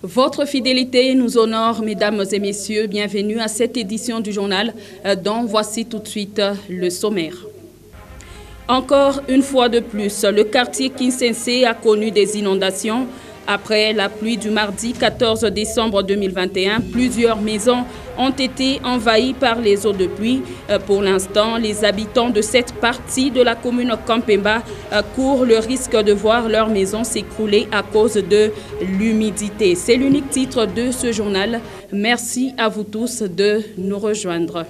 Votre fidélité nous honore, mesdames et messieurs. Bienvenue à cette édition du journal dont voici tout de suite le sommaire. Encore une fois de plus, le quartier Kinsensé a connu des inondations. Après la pluie du mardi 14 décembre 2021, plusieurs maisons ont été envahies par les eaux de pluie. Pour l'instant, les habitants de cette partie de la commune Kampemba courent le risque de voir leur maison s'écrouler à cause de l'humidité. C'est l'unique titre de ce journal. Merci à vous tous de nous rejoindre.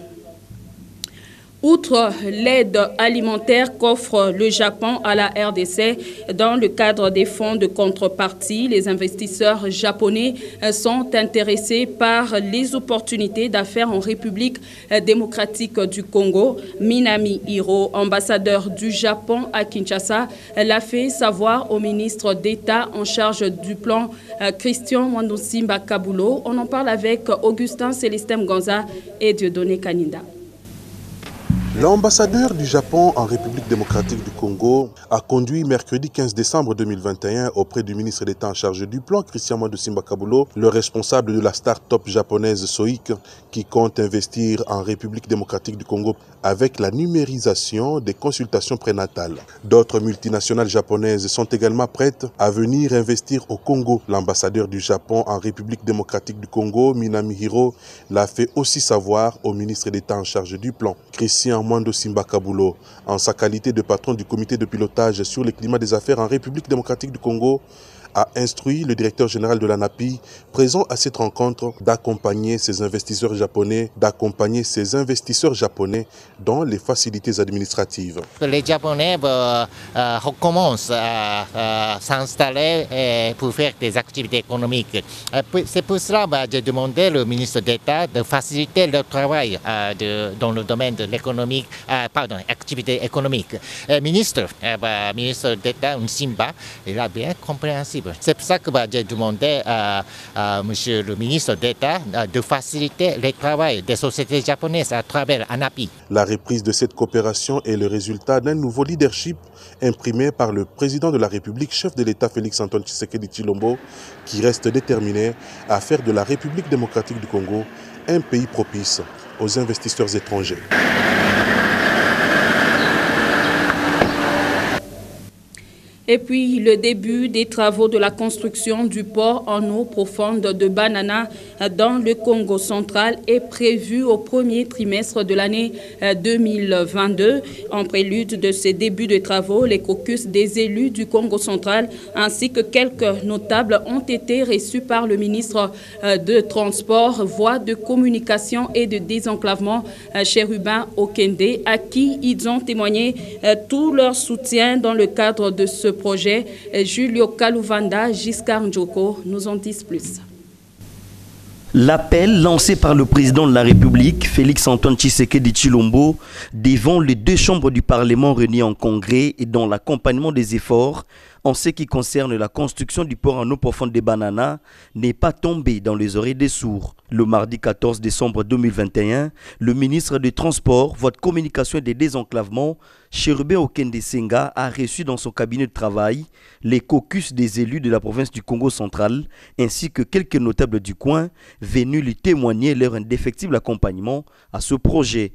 Outre l'aide alimentaire qu'offre le Japon à la RDC dans le cadre des fonds de contrepartie, les investisseurs japonais sont intéressés par les opportunités d'affaires en République démocratique du Congo. Minami Hiro, ambassadeur du Japon à Kinshasa, l'a fait savoir au ministre d'État en charge du plan Christian Mwandosimba Kabulo. On en parle avec Augustin Célestin Mganza et Dieudonné Kaninda. L'ambassadeur du Japon en République démocratique du Congo a conduit mercredi 15 décembre 2021 auprès du ministre d'État en charge du plan, Christian Mwandosimba Kabulo, le responsable de la start-up japonaise Soic qui compte investir en République démocratique du Congo avec la numérisation des consultations prénatales. D'autres multinationales japonaises sont également prêtes à venir investir au Congo. L'ambassadeur du Japon en République démocratique du Congo, Minami Hiro, l'a fait aussi savoir au ministre d'État en charge du plan, Christian Mwandosimba Kabulo, en sa qualité de patron du comité de pilotage sur le climat des affaires en République démocratique du Congo, a instruit le directeur général de l'ANAPI, présent à cette rencontre, d'accompagner ces investisseurs japonais, dans les facilités administratives. Les Japonais recommencent à s'installer pour faire des activités économiques. C'est pour cela que j'ai demandé au ministre d'État de faciliter leur travail dans le domaine de l'économie, activité économique. Ministre d'État Nsimba, il a bien compréhensible. C'est pour ça que j'ai demandé à monsieur le ministre d'État de faciliter le travail des sociétés japonaises à travers ANAPI. La reprise de cette coopération est le résultat d'un nouveau leadership imprimé par le président de la République, chef de l'État Félix-Antoine Tshisekedi Tshilombo, qui reste déterminé à faire de la République démocratique du Congo un pays propice aux investisseurs étrangers. Et puis, le début des travaux de la construction du port en eau profonde de Banana dans le Congo central est prévu au premier trimestre de l'année 2022. En prélude de ces débuts de travaux, les caucus des élus du Congo central ainsi que quelques notables ont été reçus par le ministre de Transport, Voies de communication et de désenclavement, Chérubin Okende, à qui ils ont témoigné tout leur soutien dans le cadre de ce projet. Julio Kaluvanda, Giscard Njoko nous en disent plus. L'appel lancé par le président de la République, Félix-Antoine Tshisekedi Tshilombo, devant les deux chambres du Parlement réunies en congrès et dans l'accompagnement des efforts en ce qui concerne la construction du port en eau profonde des Bananas, n'est pas tombé dans les oreilles des sourds. Le mardi 14 décembre 2021, le ministre des Transports, Voies de communication et des désenclavements, Chérubin Okende Senga, a reçu dans son cabinet de travail les caucus des élus de la province du Congo central, ainsi que quelques notables du coin venus lui témoigner leur indéfectible accompagnement à ce projet.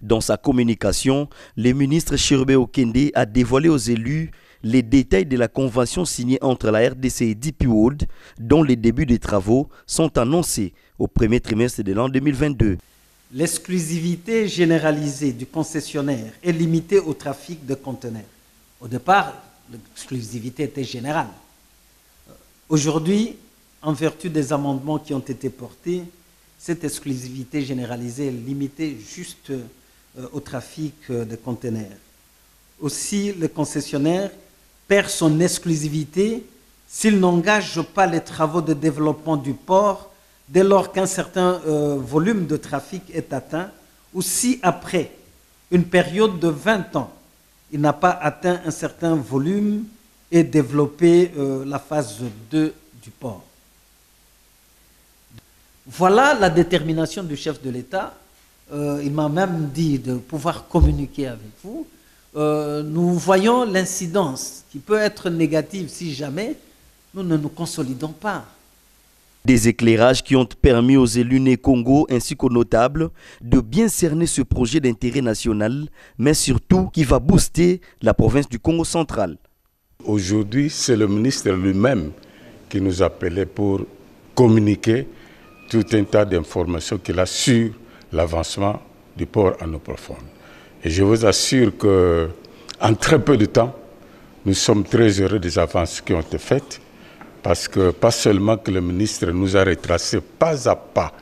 Dans sa communication, le ministre Chérubin Okende a dévoilé aux élus les détails de la convention signée entre la RDC et DP World, dont les débuts des travaux sont annoncés au premier trimestre de l'an 2022. L'exclusivité généralisée du concessionnaire est limitée au trafic de conteneurs. Au départ, l'exclusivité était générale. Aujourd'hui, en vertu des amendements qui ont été portés, cette exclusivité généralisée est limitée juste au trafic de conteneurs. Aussi, le concessionnaire perd son exclusivité s'il n'engage pas les travaux de développement du port dès lors qu'un certain volume de trafic est atteint, ou si après une période de 20 ans, il n'a pas atteint un certain volume et développé la phase 2 du port. Voilà la détermination du chef de l'État. Il m'a même dit de pouvoir communiquer avec vous. Nous voyons l'incidence qui peut être négative si jamais nous ne nous consolidons pas. Des éclairages qui ont permis aux élus nés Congo ainsi qu'aux notables de bien cerner ce projet d'intérêt national, mais surtout qui va booster la province du Congo central. Aujourd'hui, c'est le ministre lui-même qui nous appelait pour communiquer tout un tas d'informations qu'il a sur l'avancement du port en eau profonde. Et je vous assure qu'en très peu de temps, nous sommes très heureux des avances qui ont été faites, parce que pas seulement que le ministre nous a retracé pas à pas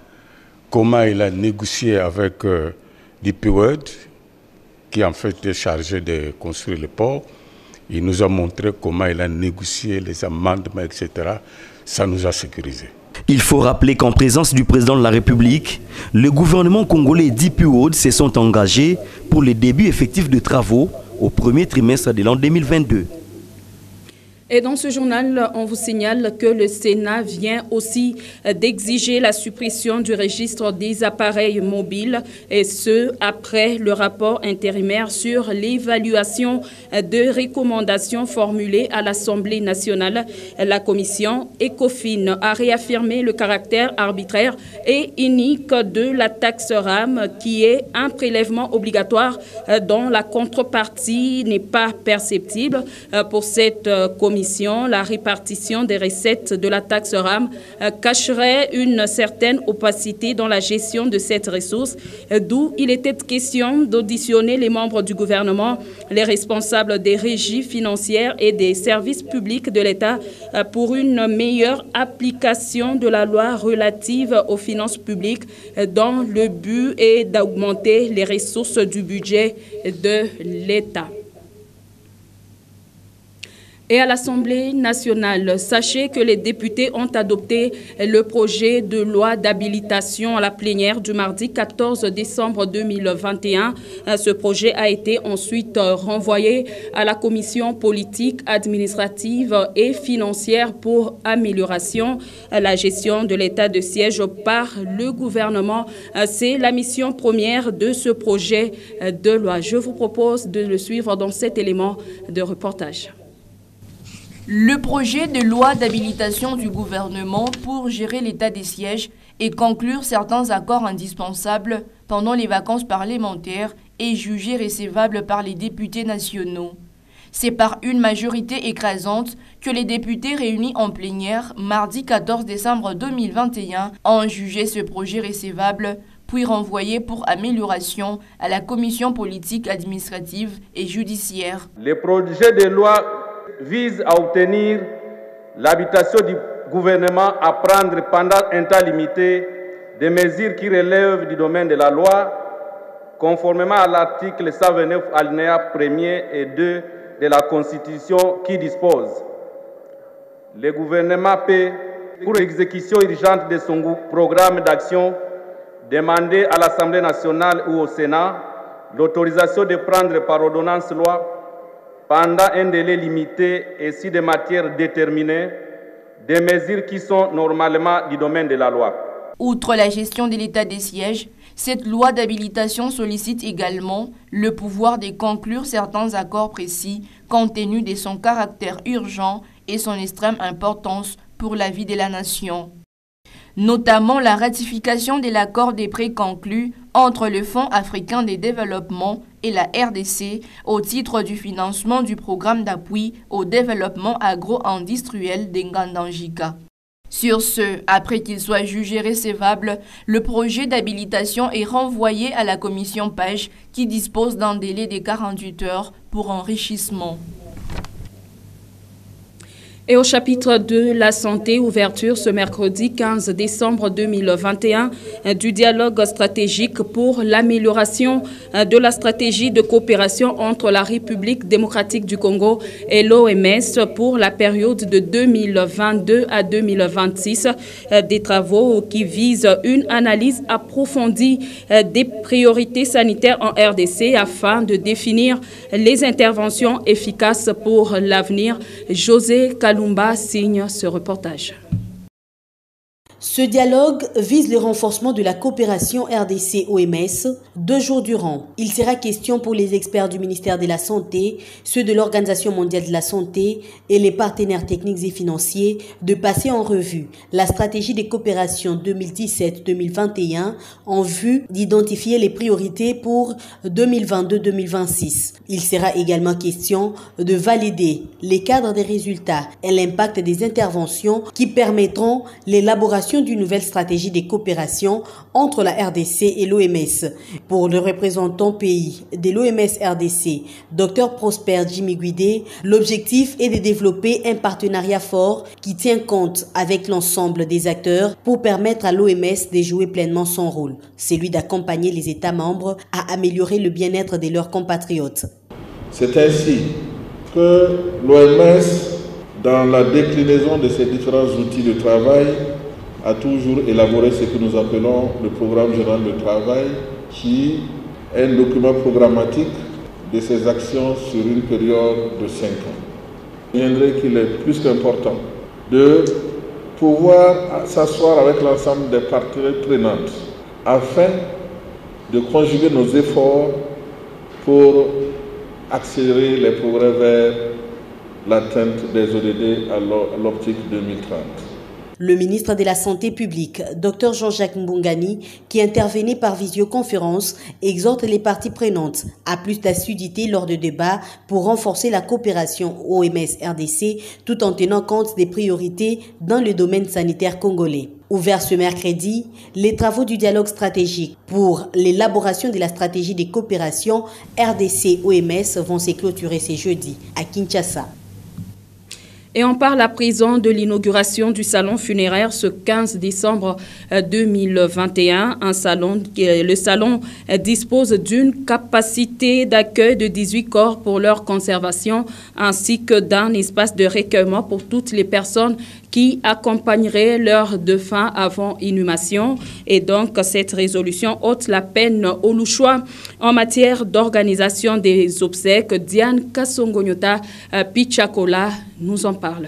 comment il a négocié avec DP World, qui en fait est chargé de construire le port. Il nous a montré comment il a négocié les amendements, etc. Ça nous a sécurisés. Il faut rappeler qu'en présence du président de la République, le gouvernement congolais et DP World se sont engagés pour le début effectif de travaux au premier trimestre de l'an 2022. Et dans ce journal, on vous signale que le Sénat vient aussi d'exiger la suppression du registre des appareils mobiles, et ce, après le rapport intérimaire sur l'évaluation de recommandations formulées à l'Assemblée nationale. La commission ECOFIN a réaffirmé le caractère arbitraire et unique de la taxe RAM, qui est un prélèvement obligatoire dont la contrepartie n'est pas perceptible. Pour cette commission, la répartition des recettes de la taxe RAM cacherait une certaine opacité dans la gestion de cette ressource, d'où il était question d'auditionner les membres du gouvernement, les responsables des régies financières et des services publics de l'État pour une meilleure application de la loi relative aux finances publiques, dont le but est d'augmenter les ressources du budget de l'État. Et à l'Assemblée nationale, sachez que les députés ont adopté le projet de loi d'habilitation à la plénière du mardi 14 décembre 2021. Ce projet a été ensuite renvoyé à la commission politique, administrative et financière pour amélioration la gestion de l'état de siège par le gouvernement. C'est la mission première de ce projet de loi. Je vous propose de le suivre dans cet élément de reportage. Le projet de loi d'habilitation du gouvernement pour gérer l'état des sièges et conclure certains accords indispensables pendant les vacances parlementaires est jugé recevable par les députés nationaux. C'est par une majorité écrasante que les députés réunis en plénière mardi 14 décembre 2021 ont jugé ce projet recevable, puis renvoyé pour amélioration à la commission politique, administrative et judiciaire. Le projet de loi vise à obtenir l'habilitation du gouvernement à prendre pendant un temps limité des mesures qui relèvent du domaine de la loi, conformément à l'article 129 alinéa 1er et 2 de la Constitution qui dispose. Le gouvernement peut, pour exécution urgente de son programme d'action, demander à l'Assemblée nationale ou au Sénat l'autorisation de prendre par ordonnance loi pendant un délai limité et si de matières déterminées, des mesures qui sont normalement du domaine de la loi. Outre la gestion de l'état des sièges, cette loi d'habilitation sollicite également le pouvoir de conclure certains accords précis compte tenu de son caractère urgent et son extrême importance pour la vie de la nation. Notamment la ratification de l'accord des prêts conclus entre le Fonds africain de développement et la RDC au titre du financement du programme d'appui au développement agro-industriel d'Ngandanjika. Sur ce, après qu'il soit jugé recevable, le projet d'habilitation est renvoyé à la commission PAGE qui dispose d'un délai de 48 heures pour enrichissement. Et au chapitre de la santé, ouverture ce mercredi 15 décembre 2021 du dialogue stratégique pour l'amélioration de la stratégie de coopération entre la République démocratique du Congo et l'OMS pour la période de 2022 à 2026. Des travaux qui visent une analyse approfondie des priorités sanitaires en RDC afin de définir les interventions efficaces pour l'avenir. José Kalumba signe ce reportage. Ce dialogue vise le renforcement de la coopération RDC-OMS 2 jours durant. Il sera question pour les experts du ministère de la Santé, ceux de l'Organisation mondiale de la santé et les partenaires techniques et financiers de passer en revue la stratégie de coopération 2017-2021 en vue d'identifier les priorités pour 2022-2026. Il sera également question de valider les cadres des résultats et l'impact des interventions qui permettront l'élaboration d'une nouvelle stratégie de coopération entre la RDC et l'OMS. Pour le représentant pays de l'OMS RDC, Dr Prosper Jimmy Guidé, l'objectif est de développer un partenariat fort qui tient compte avec l'ensemble des acteurs pour permettre à l'OMS de jouer pleinement son rôle, celui d'accompagner les États membres à améliorer le bien-être de leurs compatriotes. C'est ainsi que l'OMS, dans la déclinaison de ses différents outils de travail, a toujours élaboré ce que nous appelons le programme général de travail, qui est un document programmatique de ses actions sur une période de 5 ans. Je dirais qu'il est plus qu'important de pouvoir s'asseoir avec l'ensemble des parties prenantes afin de conjuguer nos efforts pour accélérer les progrès vers l'atteinte des ODD à l'optique 2030. Le ministre de la Santé publique, Dr Jean-Jacques Mbungani, qui intervenait par visioconférence, exhorte les parties prenantes à plus d'assiduité lors de débats pour renforcer la coopération OMS-RDC tout en tenant compte des priorités dans le domaine sanitaire congolais. Ouvert ce mercredi, les travaux du dialogue stratégique pour l'élaboration de la stratégie de coopération RDC-OMS vont se clôturer ce jeudi à Kinshasa. Et on parle à présent de l'inauguration du salon funéraire ce 15 décembre 2021. Le salon dispose d'une capacité d'accueil de 18 corps pour leur conservation ainsi que d'un espace de recueillement pour toutes les personnes qui accompagneraient leurs défunts avant inhumation. Et donc, cette résolution ôte la peine aux Louchois en matière d'organisation des obsèques. Diane Kassongonyota Pichakola nous en parle.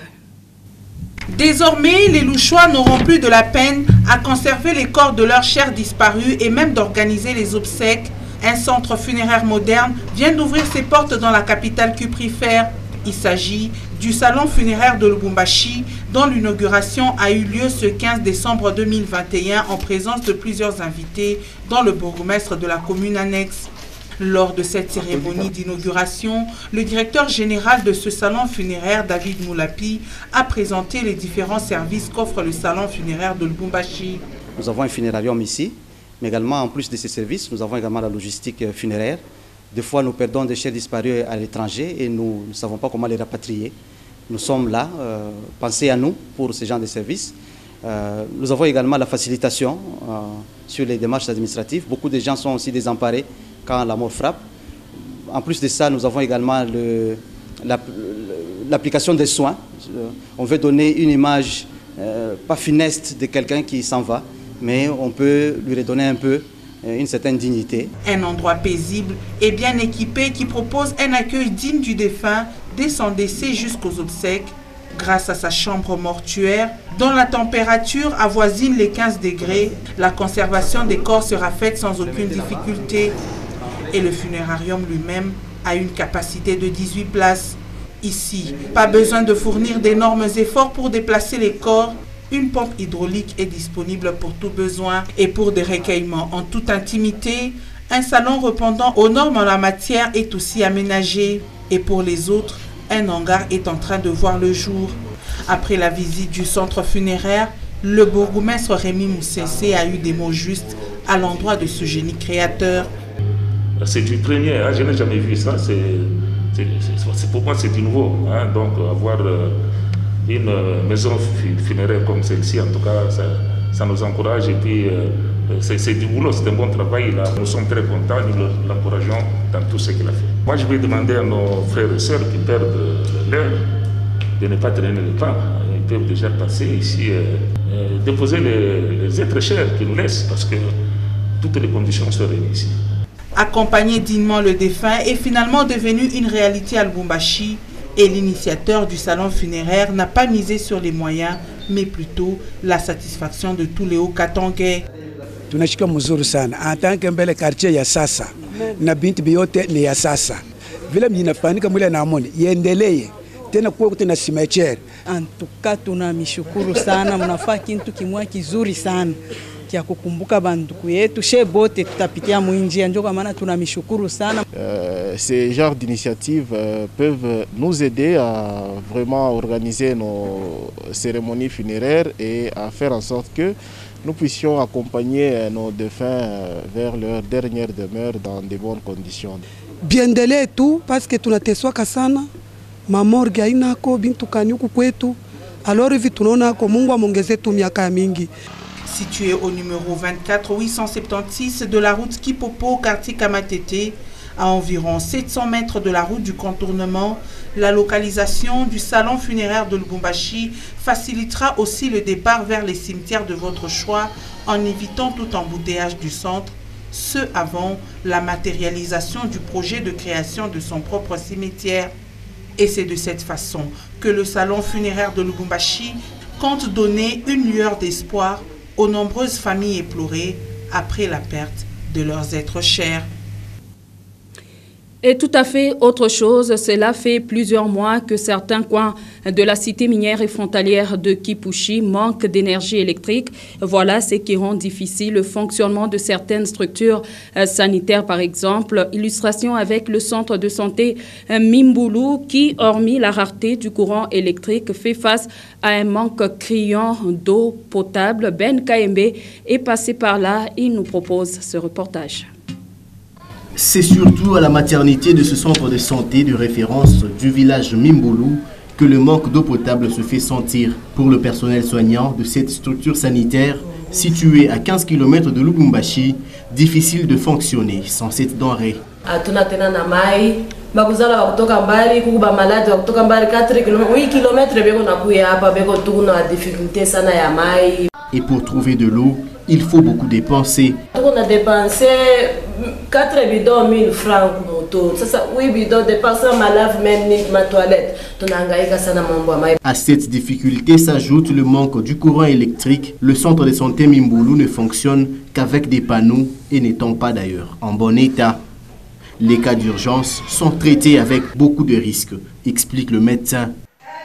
Désormais, les Louchois n'auront plus de la peine à conserver les corps de leurs chers disparus et même d'organiser les obsèques. Un centre funéraire moderne vient d'ouvrir ses portes dans la capitale cuprifère. Il s'agit du salon funéraire de Lubumbashi, dont l'inauguration a eu lieu ce 15 décembre 2021 en présence de plusieurs invités, dont le bourgmestre de la commune annexe. Lors de cette cérémonie d'inauguration, le directeur général de ce salon funéraire, David Moulapi, a présenté les différents services qu'offre le salon funéraire de Lubumbashi. Nous avons un funérarium ici, mais également en plus de ces services, nous avons également la logistique funéraire. Des fois, nous perdons des chers disparus à l'étranger et nous ne savons pas comment les rapatrier. Nous sommes là, pensez à nous pour ce genre de services. Nous avons également la facilitation sur les démarches administratives. Beaucoup de gens sont aussi désemparés quand la mort frappe. En plus de ça, nous avons également l'application des soins. On veut donner une image pas funeste de quelqu'un qui s'en va, mais on peut lui redonner un peu une certaine dignité. Un endroit paisible et bien équipé qui propose un accueil digne du défunt dès son décès jusqu'aux obsèques. Grâce à sa chambre mortuaire, dont la température avoisine les 15 degrés, la conservation des corps sera faite sans aucune difficulté. Et le funérarium lui-même a une capacité de 18 places. Ici, pas besoin de fournir d'énormes efforts pour déplacer les corps. Une pompe hydraulique est disponible pour tout besoin et pour des recueillements en toute intimité. Un salon répondant aux normes en la matière est aussi aménagé. Et pour les autres, un hangar est en train de voir le jour. Après la visite du centre funéraire, le bourgmestre Rémi Moussensé a eu des mots justes à l'endroit de ce génie créateur. C'est du premier, hein, je n'ai jamais vu ça. Pour moi, c'est du nouveau. Hein, donc, avoir une maison funéraire comme celle-ci, en tout cas, ça nous encourage. Et puis, c'est du boulot, c'est un bon travail. Là. Nous sommes très contents, nous l'encourageons dans tout ce qu'il a fait. Moi, je vais demander à nos frères et sœurs qui perdent l'heure de ne pas traîner le temps. Ils peuvent déjà passer ici, déposer les êtres chers qu'ils nous laissent, parce que toutes les conditions sont réunies ici. Accompagner dignement le défunt est finalement devenu une réalité à Lubumbashi et l'initiateur du salon funéraire n'a pas misé sur les moyens, mais plutôt la satisfaction de tous les Hauts-Katangais. Tunashika mzuri sana. Atanke mbele quartier ya sasa na binti biote ni ya sasa. Vile mnafanyika mwile na amoni iendelee. Tena kuwa tena cimetière. Antuka tunamshukuru sana, mnafaa kitu kimwa kizuri sana kia kukumbuka banduku yetu she bote tutapitia mwinjia, ndio kwa maana tunamshukuru sana. Ces genres d'initiatives peuvent nous aider à vraiment organiser nos cérémonies funéraires et à faire en sorte que nous puissions accompagner nos défunts vers leur dernière demeure dans de bonnes conditions. Biendelee tu parce que tunateswaka sana. Mamorge ainako bintu kanyuku kwetu. Alors hivi tunaona ko Mungu amongeze tu miaka mingi. Situé au numéro 24 876 de la route Kipopo, quartier Kamatete, à environ 700 mètres de la route du contournement, la localisation du salon funéraire de Lubumbashi facilitera aussi le départ vers les cimetières de votre choix en évitant tout embouteillage du centre, ce avant la matérialisation du projet de création de son propre cimetière. Et c'est de cette façon que le salon funéraire de Lubumbashi compte donner une lueur d'espoir aux nombreuses familles éplorées après la perte de leurs êtres chers. Et tout à fait autre chose, cela fait plusieurs mois que certains coins de la cité minière et frontalière de Kipushi manquent d'énergie électrique. Voilà ce qui rend difficile le fonctionnement de certaines structures sanitaires, par exemple. Illustration avec le centre de santé Mimbulu qui, hormis la rareté du courant électrique, fait face à un manque criant d'eau potable. Ben Kaembe est passé par là. Il nous propose ce reportage. C'est surtout à la maternité de ce centre de santé de référence du village Mimbulu que le manque d'eau potable se fait sentir. Pour le personnel soignant de cette structure sanitaire, située à 15 km de Lubumbashi, difficile de fonctionner sans cette denrée. Et pour trouver de l'eau, il faut beaucoup dépenser. On a dépensé 4 bidons 1000 francs moto. Ça 8 bidons dépensant ma lave même ni ma toilette. À cette difficulté s'ajoute le manque du courant électrique. Le centre de santé Mimbulu ne fonctionne qu'avec des panneaux et n'étant pas d'ailleurs en bon état. Les cas d'urgence sont traités avec beaucoup de risques, explique le médecin.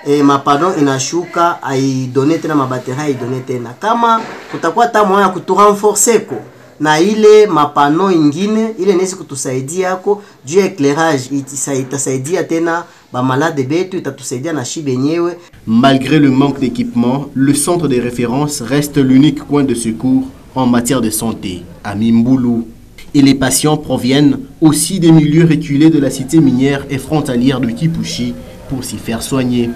E mapano inashuka aidone tena mabateri aidone tena kama kutakuwa ta moya kuturenforcer ko na ile mapano ingine ile nesi kutusaidia yako juu ya éclairage itasaidia tena ba malade betu itatusaidia na shibe nyewe. Malgré le manque d'équipement, le centre de référence reste l'unique coin de secours en matière de santé à Mimbulu. Et les patients proviennent aussi des milieux reculés de la cité minière et frontalière de Kipushi pour s'y faire soigner.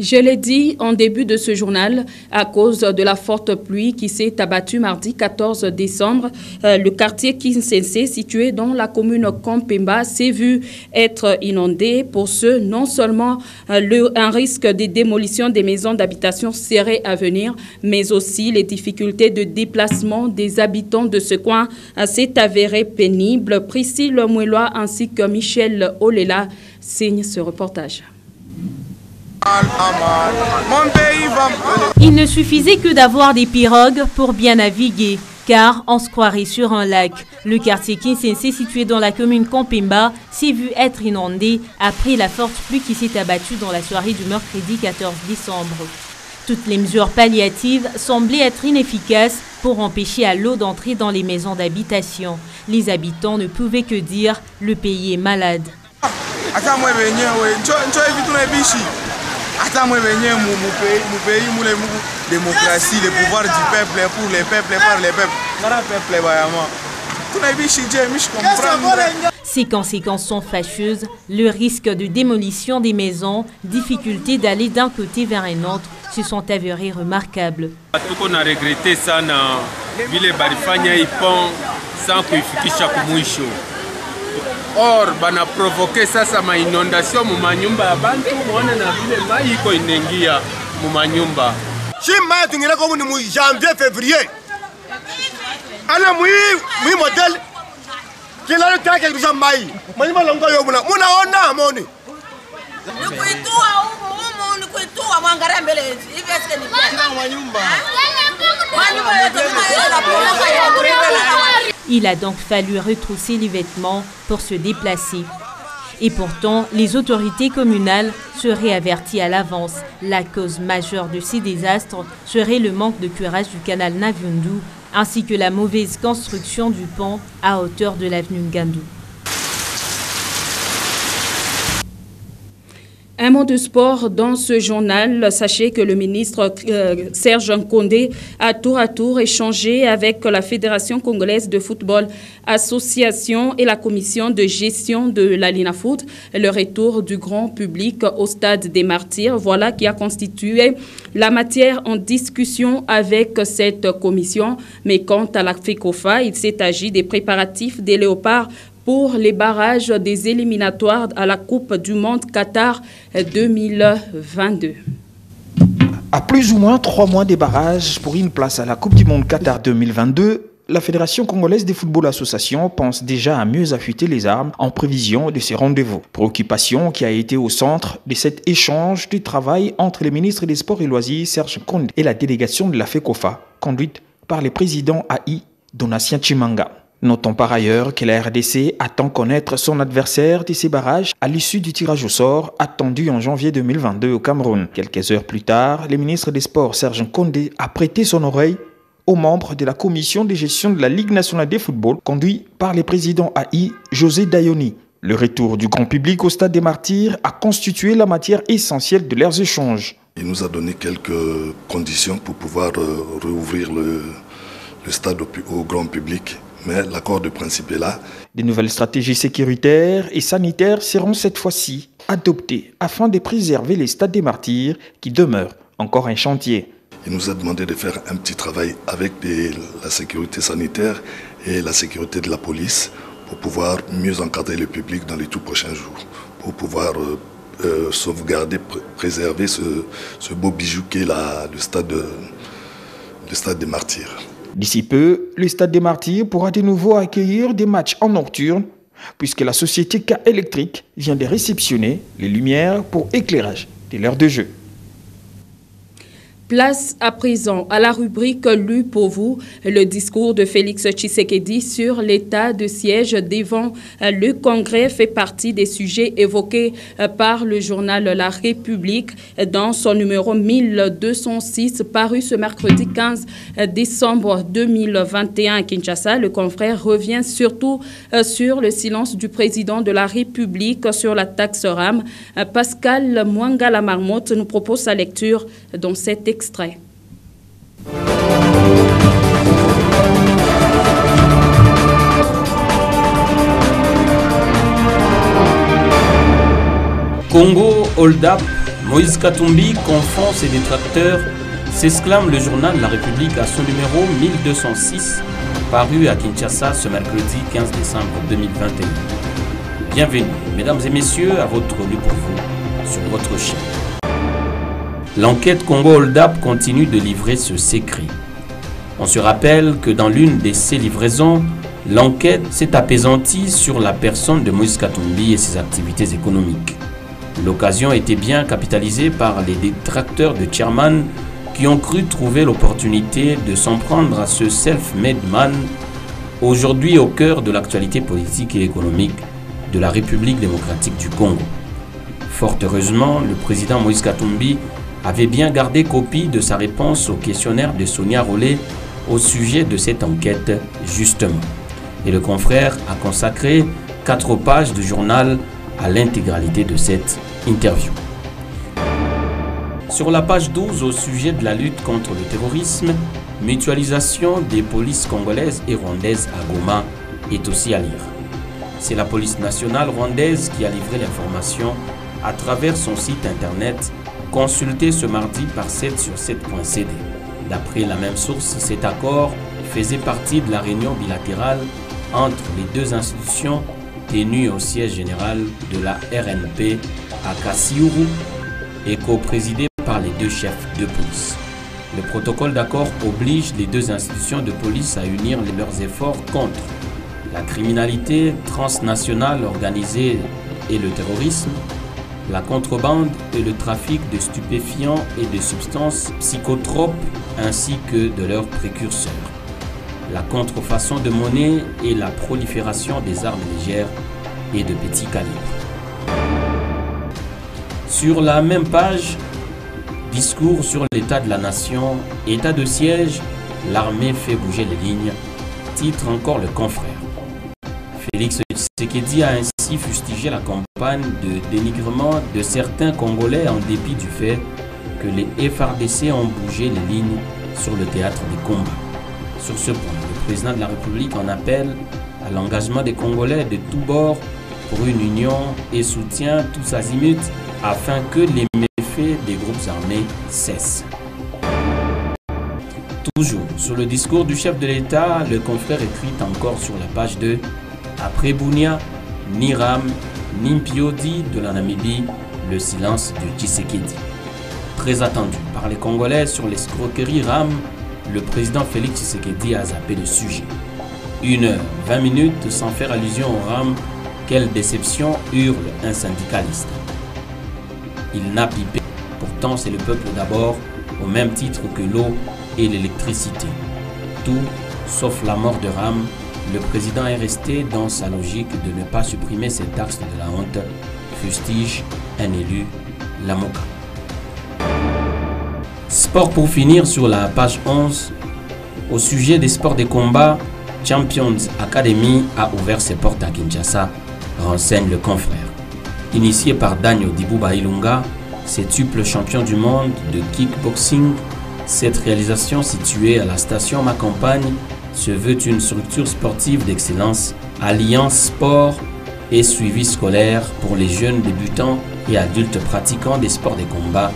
Je l'ai dit en début de ce journal, à cause de la forte pluie qui s'est abattue mardi 14 décembre, le quartier Kinsense, situé dans la commune Kompemba, s'est vu être inondé. Pour ce, non seulement un risque de démolition des maisons d'habitation serait à venir, mais aussi les difficultés de déplacement des habitants de ce coin s'est avéré pénible. Priscille Mouelois ainsi que Michel Olela signent ce reportage. Il ne suffisait que d'avoir des pirogues pour bien naviguer, car on se croirait sur un lac. Le quartier Kinsense, situé dans la commune Kompemba, s'est vu être inondé après la forte pluie qui s'est abattue dans la soirée du mercredi 14 décembre. Toutes les mesures palliatives semblaient être inefficaces pour empêcher à l'eau d'entrer dans les maisons d'habitation. Les habitants ne pouvaient que dire « le pays est malade ». Démocratie, le pouvoir du peuple pour les peuples, par les peuples. Ces conséquences sont fâcheuses, le risque de démolition des maisons, difficulté d'aller d'un côté vers un autre, se sont avérés remarquables. On a regretté ça dans vile barifanya ipon sans kuifikisha kumwisho. Or bana provoqué sasa ma inondation mu manyumba ya bantu muone na vile mai iko inengia mu manyumba. Shima tungina ko mu janvier février. Ana mu model kila le take kuza mai. Manyumba longo yo muna ona amoni. Nikuitua huko ni kuitua Il a donc fallu retrousser les vêtements pour se déplacer. Et pourtant, les autorités communales seraient averties à l'avance. La cause majeure de ces désastres serait le manque de curage du canal Naviundu ainsi que la mauvaise construction du pont à hauteur de l'avenue Ngandu. Un mot de sport dans ce journal. Sachez que le ministre Serge Nkondé a tour à tour échangé avec la Fédération congolaise de football association et la commission de gestion de la Linafoot. Le retour du grand public au stade des Martyrs, voilà qui a constitué la matière en discussion avec cette commission. Mais quant à la FECOFA, il s'est agi des préparatifs des Léopards pour les barrages des éliminatoires à la Coupe du Monde Qatar 2022. À plus ou moins 3 mois des barrages pour une place à la Coupe du Monde Qatar 2022, la Fédération congolaise de football association pense déjà à mieux affûter les armes en prévision de ces rendez-vous. Préoccupation qui a été au centre de cet échange du travail entre les ministres des Sports et Loisirs Serge Nkondé et la délégation de la FECOFA, conduite par le président AI Donatien Chimanga. Notons par ailleurs que la RDC attend connaître son adversaire de ces barrages à l'issue du tirage au sort attendu en janvier 2022 au Cameroun. Quelques heures plus tard, le ministre des Sports Serge Nkondé a prêté son oreille aux membres de la commission de gestion de la Ligue nationale de football conduit par le président AI José Dayoni. Le retour du grand public au stade des Martyrs a constitué la matière essentielle de leurs échanges. Il nous a donné quelques conditions pour pouvoir rouvrir le stade au grand public. Mais l'accord de principe est là. De nouvelles stratégies sécuritaires et sanitaires seront cette fois-ci adoptées afin de préserver les stades des Martyrs qui demeurent encore un chantier. Il nous a demandé de faire un petit travail avec la sécurité sanitaire et la sécurité de la police pour pouvoir mieux encadrer le public dans les tout prochains jours, pour pouvoir sauvegarder, préserver ce beau bijou qu'est le stade des Martyrs. D'ici peu, le stade des Martyrs pourra de nouveau accueillir des matchs en nocturne puisque la société K Électrique vient de réceptionner les lumières pour éclairage de l'heure de jeu. Place à présent à la rubrique lue pour vous, le discours de Félix Tshisekedi sur l'état de siège devant le Congrès fait partie des sujets évoqués par le journal La République dans son numéro 1206 paru ce mercredi 15 décembre 2021 à Kinshasa. Le confrère revient surtout sur le silence du président de la République sur la taxe RAM. Pascal Mwanga Marmotte nous propose sa lecture dans cet extrait. Congo, hold up, Moïse Katumbi confond ses détracteurs, s'exclame le journal La République à son numéro 1206, paru à Kinshasa ce mercredi 15 décembre 2021. Bienvenue, mesdames et messieurs, à votre lu pour vous sur votre chaîne. L'enquête Congo Hold Up continue de livrer ce secret. On se rappelle que dans l'une de ces livraisons, l'enquête s'est apaisantie sur la personne de Moïse Katumbi et ses activités économiques. L'occasion était bien capitalisée par les détracteurs de Chairman qui ont cru trouver l'opportunité de s'en prendre à ce self-made man, aujourd'hui au cœur de l'actualité politique et économique de la République démocratique du Congo. Fort heureusement, le président Moïse Katumbi avait bien gardé copie de sa réponse au questionnaire de Sonia Rollet au sujet de cette enquête, justement. Et le confrère a consacré 4 pages de journal à l'intégralité de cette interview. Sur la page 12, au sujet de la lutte contre le terrorisme, mutualisation des polices congolaises et rwandaises à Goma est aussi à lire. C'est la police nationale rwandaise qui a livré l'information à travers son site internet consulté ce mardi par 7sur7.cd. D'après la même source, cet accord faisait partie de la réunion bilatérale entre les deux institutions tenues au siège général de la RNP à Kassiuru et co-présidée par les 2 chefs de police. Le protocole d'accord oblige les 2 institutions de police à unir leurs efforts contre la criminalité transnationale organisée et le terrorisme, la contrebande et le trafic de stupéfiants et de substances psychotropes ainsi que de leurs précurseurs, la contrefaçon de monnaie et la prolifération des armes légères et de petits calibres. Sur la même page, discours sur l'état de la nation, état de siège, l'armée fait bouger les lignes, titre encore le confrère. Félix Tshisekedi a ainsi fustigé la campagne de dénigrement de certains Congolais en dépit du fait que les FARDC ont bougé les lignes sur le théâtre des combats. Sur ce point, le président de la République en appelle à l'engagement des Congolais de tous bords pour une union et soutient tous azimuts afin que les méfaits des groupes armés cessent. Toujours sur le discours du chef de l'État, le confrère écrit encore sur la page 2 « Après Bunia, ni Ram, ni Mpiodi de la Namibie, le silence de Tshisekedi ». Très attendu par les Congolais sur l'escroquerie Ram, le président Félix Tshisekedi a zappé le sujet. 1h20 minutes sans faire allusion au Ram, quelle déception, hurle un syndicaliste. Il n'a pipé, pourtant c'est le peuple d'abord, au même titre que l'eau et l'électricité. Tout, sauf la mort de Ram, le président est resté dans sa logique de ne pas supprimer cet axe de la honte, fustige un élu, Lamoka. Sport pour finir sur la page 11. Au sujet des sports de combat, Champions Academy a ouvert ses portes à Kinshasa, renseigne le confrère. Initié par Daniel Dibouba Ilunga, septuple champion du monde de kickboxing, cette réalisation située à la station Ma Campagne se veut une structure sportive d'excellence, alliant sport et suivi scolaire pour les jeunes débutants et adultes pratiquant des sports de combat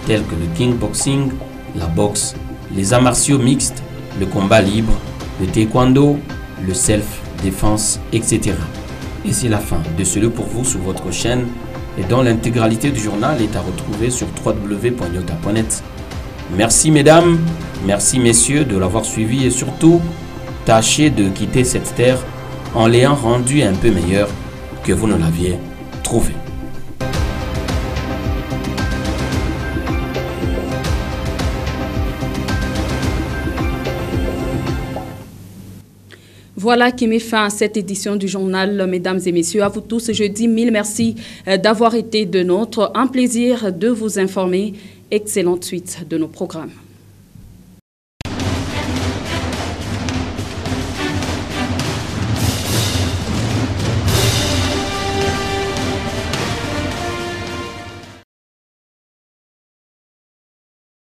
tels que le kickboxing, la boxe, les arts martiaux mixtes, le combat libre, le taekwondo, le self-défense, etc. Et c'est la fin de ce lieu pour vous sur votre chaîne et dont l'intégralité du journal est à retrouver sur www.yota.net. Merci mesdames, merci messieurs de l'avoir suivi et surtout, tâchez de quitter cette terre en l'ayant rendue un peu meilleure que vous ne l'aviez trouvée. Voilà qui met fin à cette édition du journal, mesdames et messieurs. À vous tous, je dis mille merci d'avoir été de nôtres. Un plaisir de vous informer. Excellente suite de nos programmes.